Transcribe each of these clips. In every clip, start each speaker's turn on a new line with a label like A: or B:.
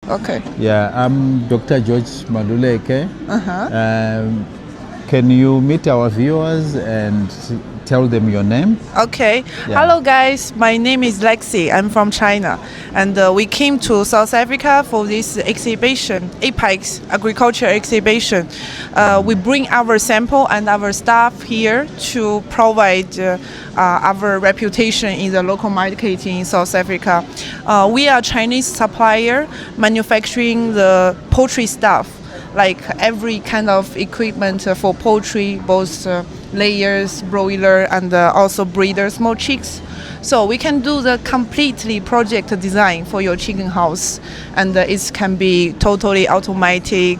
A: Okay.
B: Yeah, I'm Dr. George Maluleke.
A: Uh-huh.
B: Can you meet our viewers and tell them your name?
A: Okay.
B: Yeah.
A: Hello, guys. My name is Lexi. I'm from China. And we came to South Africa for this exhibition, IPLEX Agriculture Exhibition. We bring our sample and our staff here to provide our reputation in the local market in South Africa. We are Chinese supplier manufacturing the poultry stuff, like every kind of equipment for poultry, both layers, broiler, and also breeder small chicks. So we can do the completely project design for your chicken house, and it can be totally automatic.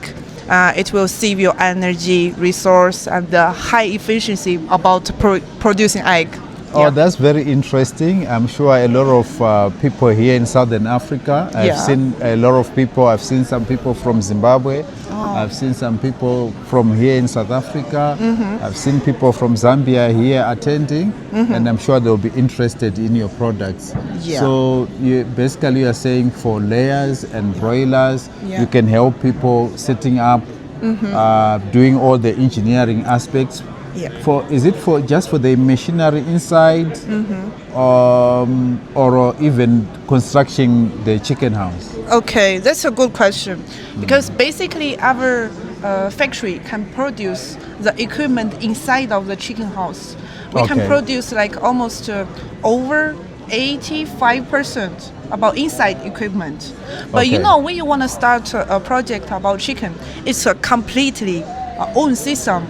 A: It will save your energy, resource, and high efficiency about producing egg.
B: Oh,
A: Yeah.
B: that's very interesting. I'm sure a lot of people here in Southern Africa. I've
A: Yeah.
B: seen a lot of people. I've seen some people from Zimbabwe.
A: Oh.
B: I've seen some people from here in South Africa. I've seen people from Zambia here attending, and I'm sure they'll be interested in your products.
A: Yeah.
B: So basically you're saying for layers and broilers,
A: Yeah.
B: you can help people setting up, doing all the engineering aspects.
A: Yeah.
B: Is it for just for the machinery inside, or even constructing the chicken house?
A: Okay, that's a good question. Because basically our factory can produce the equipment inside of the chicken house. We can
B: Okay.
A: produce like almost over 85% about inside equipment. But you
B: Okay.
A: know, when you want to start a project about chicken, it's a completely own system.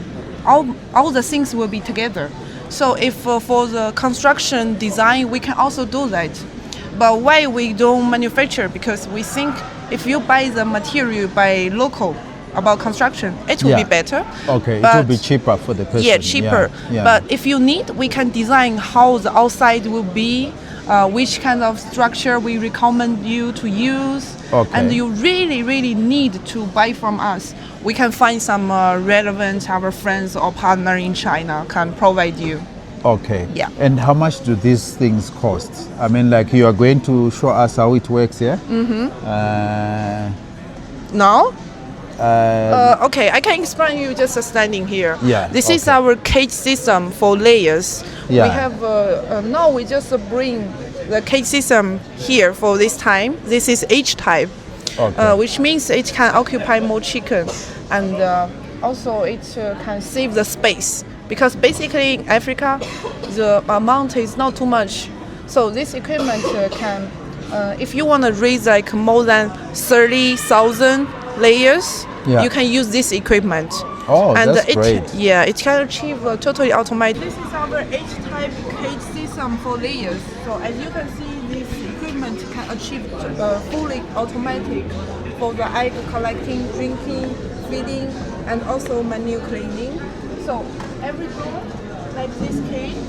A: All the things will be together. So if for the construction design, we can also do that. But why we don't manufacture? Because we think if you buy the material by local about construction, it will
B: Yeah.
A: be better.
B: Okay, it will
A: But-
B: be cheaper for the person.
A: Yeah, cheaper.
B: Yeah.
A: But if you need, we can design how the outside will be, which kind of structure we recommend you to use.
B: Okay.
A: And you really, really need to buy from us. We can find some relevant, our friends or partner in China can provide you.
B: Okay.
A: Yeah.
B: And how much do these things cost? I mean, like you are going to show us how it works, yeah?
A: Now? Okay, I can explain you just standing here.
B: Yeah,
A: This is
B: okay.
A: our cage system for layers.
B: Yeah.
A: We have now we just bring the cage system here for this time. This is H type,
B: Okay.
A: which means it can occupy more chicken, and also it can save the space because basically in Africa the amount is not too much. So this equipment can, if you want to raise like more than 30,000 layers,
B: Yeah.
A: you can use this equipment.
B: Oh,
A: And
B: that's great.
A: Yeah, it can achieve totally automatic. This is our H-type cage system for layers. So as you can see, this equipment can achieve fully automatic for the egg collecting, drinking, feeding, and also manual cleaning. So every door, like this cage,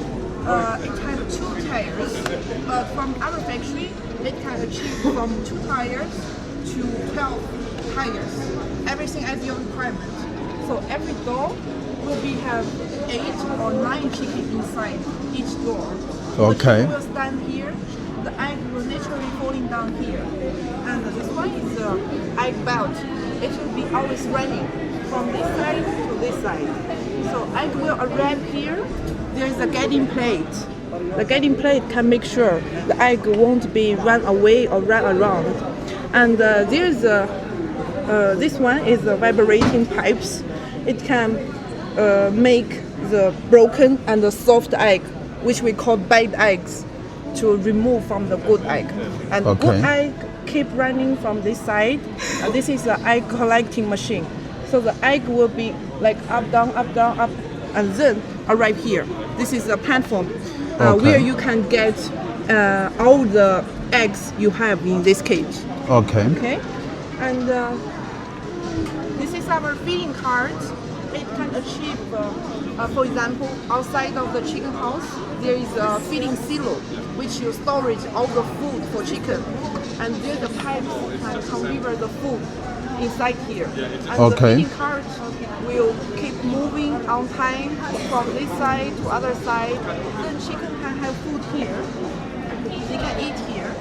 A: it has 2 tires. But from other factory, it can achieve from 2 tires to 12 tires. Everything as your requirement. So every door will be have 8 or 9 chicken inside each door. The
B: Okay.
A: chicken will stand here. The egg will naturally falling down here. And this one is the egg belt. It will be always running from this side to this side. So egg will arrive here. There is a guiding plate. The guiding plate can make sure the egg won't be run away or run around. And there's a this one is the vibrating pipes. It can make the broken and the soft egg, which we call bad eggs, to remove from the good egg. And
B: Okay.
A: good egg keep running from this side. This is the egg collecting machine. So the egg will be like up, down, up, and then arrive here. This is a platform
B: Okay.
A: where you can get all the eggs you have in this cage.
B: Okay.
A: Okay, and this is our feeding cart. It can achieve, for example, outside of the chicken house, there is a feeding silo, which you storage all the food for chicken, and there's a pipe can deliver the food inside here. And
B: Okay.
A: the feeding cart will keep moving on time from this side to other side. Then chicken can have food here. They can eat here.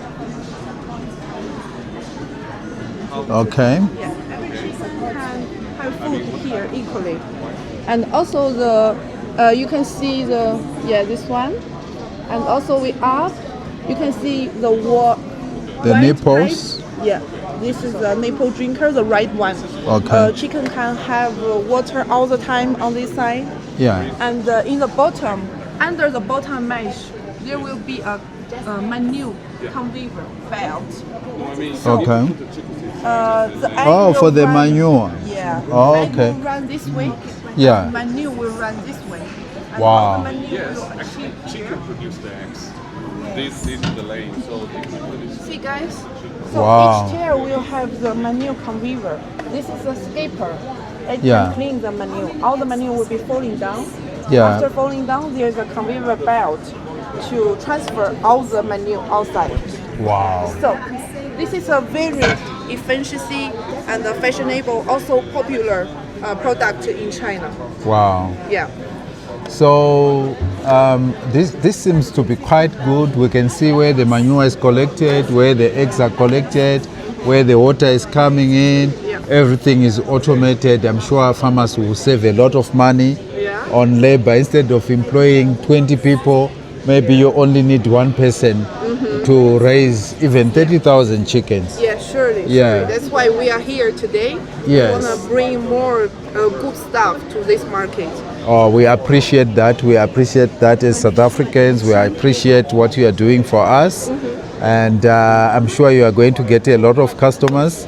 B: Okay.
A: Yeah, every chicken can have food here equally. And also you can see this one. And also we up, you can see the
B: The
A: white
B: nipples.
A: type. Yeah, this is the nipple drinker, the right one.
B: Okay.
A: Chicken can have water all the time on this side.
B: Yeah.
A: And in the bottom, under the bottom mesh, there will be a manure conveyor belt. So,
B: Okay.
A: the egg
B: Oh,
A: will
B: for the
A: run-
B: manure.
A: Yeah.
B: Oh,
A: Egg
B: okay.
A: will run this way.
B: Yeah.
A: And manure will run this way. And
B: Wow.
A: all the manure
C: Yes,
A: will
C: actually,
A: achieve
C: chicken
A: here.
C: produce the eggs. This is the lane, so they can produce.
A: See guys? So
B: Wow.
A: each chair will have the manure conveyor. This is a scraper. It
B: Yeah.
A: can clean the manure. All the manure will be falling down.
B: Yeah.
A: After falling down, there's a conveyor belt to transfer all the manure outside.
B: Wow.
A: So this is a very efficiency and a fashionable, also popular product in China.
B: Wow.
A: Yeah.
B: So this seems to be quite good. We can see where the manure is collected, where the eggs are collected, where the water is coming in.
A: Yeah.
B: Everything is automated. I'm sure farmers will save a lot of money
A: Yeah.
B: on labor. Instead of employing 20 people, maybe you only need one person to raise even 30,000 chickens.
A: Yeah, surely.
B: Yeah.
A: Surely. That's why we are here today.
B: Yes.
A: We want to bring more good stuff to this market.
B: Oh, we appreciate that. We appreciate that as South Africans. We appreciate what you are doing for us. And I'm sure you are going to get a lot of customers.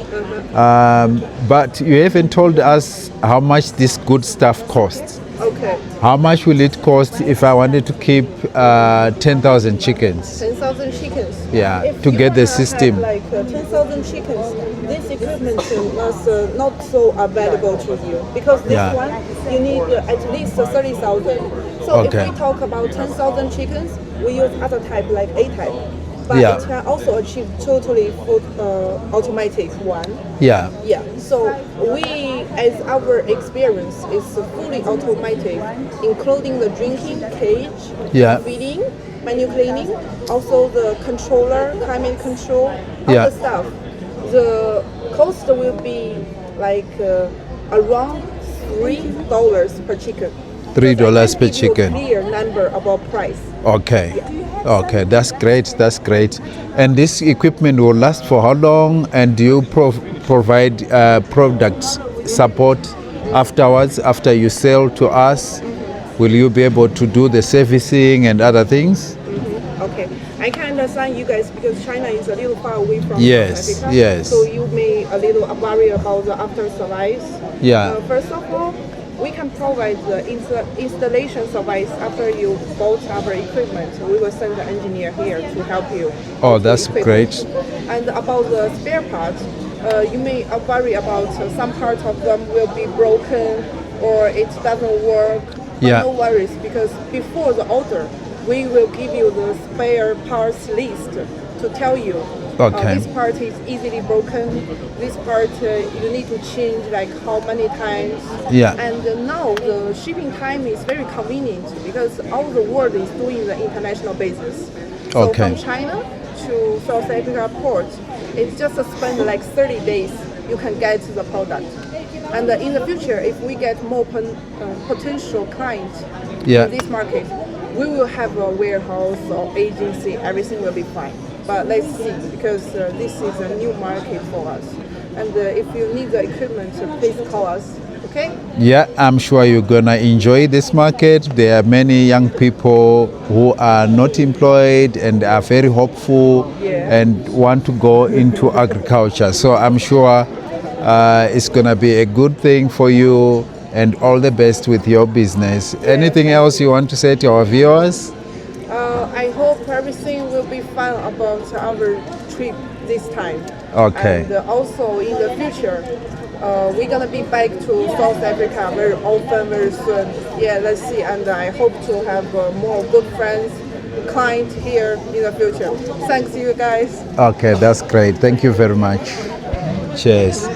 B: But you haven't told us how much this good stuff costs.
A: Okay.
B: How much will it cost if I wanted to keep 10,000 chickens?
A: 10,000 chickens.
B: Yeah,
A: If
B: to
A: you
B: get the
A: wanna
B: system.
A: have like 10,000 chickens, this equipment was not so available to you because this
B: Yeah.
A: one you need at least 30,000. So
B: Okay.
A: if we talk about 10,000 chickens, we use other type like A type, but
B: Yeah.
A: it can also achieve totally full automatic one.
B: Yeah.
A: Yeah, so we, as our experience is fully automatic, including the drinking cage,
B: Yeah.
A: feeding, menu cleaning, also the controller, climate control, all
B: Yeah.
A: the stuff. The cost will be like around $3 per chicken.
B: $3 per
A: Because I can give you
B: chicken.
A: a clear number about price.
B: Okay. Okay, that's great. That's great. And this equipment will last for how long? And do you provide product support afterwards, after you sell to us? Will you be able to do the servicing and other things?
A: Okay, I can understand you guys because China is a little far away from
B: Yes,
A: South Africa.
B: yes.
A: So you may a little worry about the after service.
B: Yeah.
A: First of all, we can provide the installation service after you bought our equipment. We will send the engineer here to help you.
B: Oh,
A: with the
B: that's
A: equipment.
B: great.
A: And about the spare parts, you may worry about some parts of them will be broken or it doesn't work. But
B: Yeah.
A: no worries, because before the order, we will give you the spare parts list to tell you
B: Okay.
A: this part is easily broken, this part you need to change like how many times.
B: Yeah.
A: And now the shipping time is very convenient because all the world is doing the international business. So
B: Okay.
A: from China to South Africa port, it's just spend like 30 days you can get the product. And in the future, if we get more potential clients
B: Yeah.
A: in this market, we will have a warehouse or agency, everything will be fine. But let's see, because this is a new market for us. And if you need the equipment, please call us, okay?
B: Yeah, I'm sure you're gonna enjoy this market. There are many young people who are not employed and are very hopeful
A: Yeah.
B: and want to go into agriculture. So I'm sure it's gonna be a good thing for you, and all the best with your business. Anything else you want to say to our viewers?
A: I hope everything will be fun about our trip this time.
B: Okay.
A: And also in the future, we're gonna be back to South Africa very often, very soon. Yeah, let's see. And I hope to have more good friends, clients here in the future. Thanks, you guys.
B: Okay, that's great. Thank you very much. Cheers.